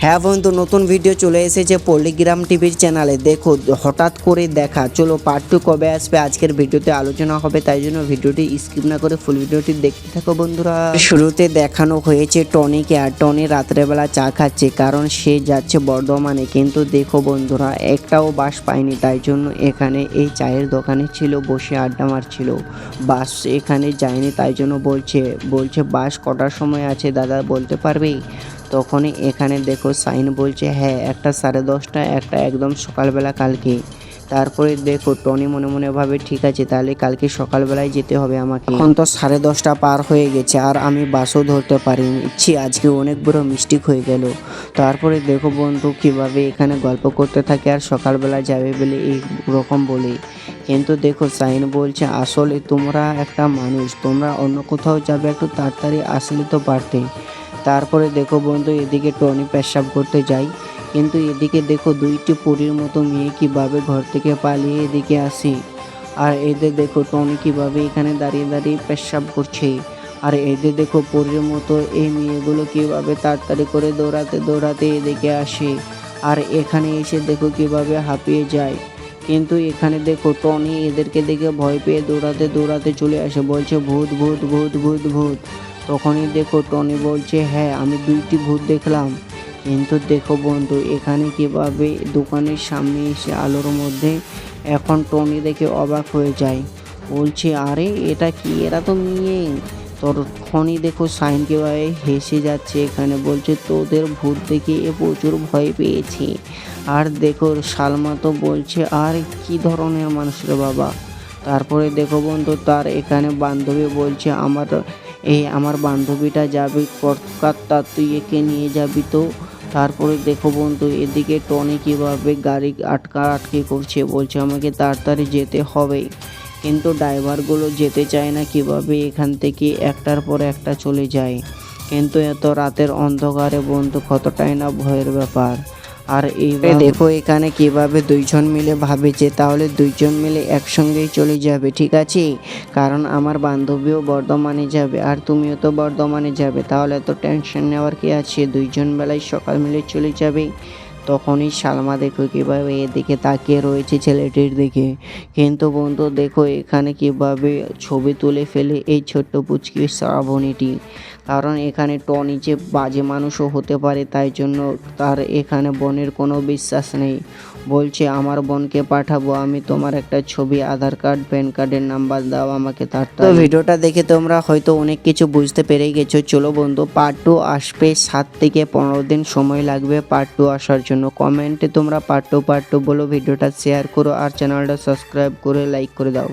হ্যাঁ বন্ধু, নতুন ভিডিও চলে এসেছে পল্লিগ্রাম টিভির চ্যানেলে। দেখো, হঠাৎ করে দেখা। চলো পার্ট 2 কবে আসবে আজকের ভিডিওতে আলোচনা হবে, তাই জন্য ভিডিওটি স্কিপ না করে ফুল ভিডিওটি দেখতে থাকো বন্ধুরা। শুরুতে দেখানো হয়েছে টনিকে, আর টনি রাত্রেবেলা চা খাচ্ছে, কারণ সে যাচ্ছে বর্ধমানে। কিন্তু দেখো বন্ধুরা, একটাও বাস পায়নি, তাই জন্য এখানে এই চায়ের দোকানে ছিল, বসে আড্ডা মারছিল। বাস এখানে যায়নি, তাই জন্য বলছে বাস কটার সময় আছে দাদা, বলতে পারবে? তখনই এখানে দেখো সাইন বলছে হ্যাঁ, একটা 10:30, একটা একদম সকালবেলা কালকে। তারপরে দেখো টনি মনে মনে ভাবে ঠিক আছে, তাহলে কালকে সকালবেলায় যেতে হবে আমাকে। এখন তো 10:30 পার হয়ে গেছে, আর আমি বাসও ধরতে পারিনি। আজকে অনেক বড় মিস্টেক হয়ে গেল। তারপরে দেখো বন্ধু কিভাবে এখানে গল্প করতে থাকে, আর সকালবেলা যাবে বলে এই রকম বলে। কিন্তু দেখো সাইন বলছে আসলে তোমরা একটা মানুষ, তোমরা অন্য কোথাও যাবে, একটু তাড়াতাড়ি আসলে তো পারতে। তারপরে দেখো বন্ধু, এদিকে টনি পেশাব করতে যায়, কিন্তু এদিকে দেখো দুইটি পরীর মতো মেয়ে কিভাবে ঘর থেকে পালিয়ে এদিকে আসে। আর এদের দেখো টনি কিভাবে এখানে দাঁড়িয়ে দাঁড়িয়ে পেশাব করছে। আর এদের দেখো পরীর মতো এই মেয়েগুলো কিভাবে তাড়াতাড়ি করে দৌড়াতে দৌড়াতে এদিকে আসে। আর এখানে এসে দেখো কিভাবে হাঁপিয়ে যায়। কিন্তু এখানে দেখো টনি এদেরকে দেখে ভয় পেয়ে দৌড়াতে দৌড়াতে চলে আসে, বলছে ভূত ভূত ভূত ভূত ভূত। তখনই দেখো টনি বলছে হ্যাঁ, আমি 2টি ভূত দেখলাম। কিন্তু দেখো বন্ধু, এখানে কিভাবে দোকানের সামনে এসে আলোর মধ্যে, এখন টনি দেখে অবাক হয়ে যায়, বলছে আরে এটা কি, এরা তো মেয়ে। তখনই দেখো সাইন কিভাবে হেসে যাচ্ছে, এখানে বলছে তোদের ভূত দেখে এ প্রচুর ভয় পেয়েছে। আর দেখো সালমা তো বলছে আর কি ধরনের মানুষ রে বাবা। তারপরে দেখো বন্ধু, তার এখানে বান্ধবী বলছে আমার বান্ধবীটা যাবে কলকাতা, তুই একে নিয়ে যাবি তো। তারপরে দেখো বন্ধু, এদিকে টনি কিভাবে গাড়ি আটকে করছে, বলছে আমাকে তাড়াতাড়ি যেতে হবে। কিন্তু ড্রাইভারগুলো যেতে চায় না, কিভাবে এখান থেকে একটার পর একটা চলে যায়। কিন্তু এত রাতের অন্ধকারে বন্ধু কতটাই না ভয়ের ব্যাপার। আর এইবার দেখো এখানে কিভাবে দুইজন মিলে ভাবেছে, তাহলে দুইজন মিলে একসঙ্গেই চলে যাবে, ঠিক আছে? কারণ আমার বান্ধবীও বর্ধমানে যাবে, আর তুমিও তো বর্ধমানে যাবে, তাহলে তো টেনশন নেওয়ার কি আছে, দুইজন বেলায় সকাল মিলে চলে যাবে। তখনই সালমা দেখো কিভাবে এদিকে তাকিয়ে রয়েছে ছেলেটির দিকে। কিন্তু বন্ধু দেখো এখানে কিভাবে ছবি তুলে ফেলে এই ছোট্ট পুচকি শ্রাবণীটি। কারণ এখানে টনি যে বাজে মানুষও হতে পারে, তাই জন্য তার এখানে বোনের কোনো বিশ্বাস নেই। বলছে আমার বোনকে পাঠাবো আমি, তোমার একটা ছবি, আধার কার্ড, প্যান কার্ডের নাম্বার দাও আমাকে তাড়াতাড়ি। তো ভিডিওটা দেখে তোমরা হয়তো অনেক কিছু বুঝতে পেরে গেছো। চলো বন্ধু, পার্ট 2 আসবে, 7 থেকে 15 দিন সময় লাগবে পার্ট 2 আসার জন্য। কমেন্টে তোমরা পার্ট 2 বলো, ভিডিওটা শেয়ার করো, আর চ্যানেলটা সাবস্ক্রাইব করে লাইক করে দাও।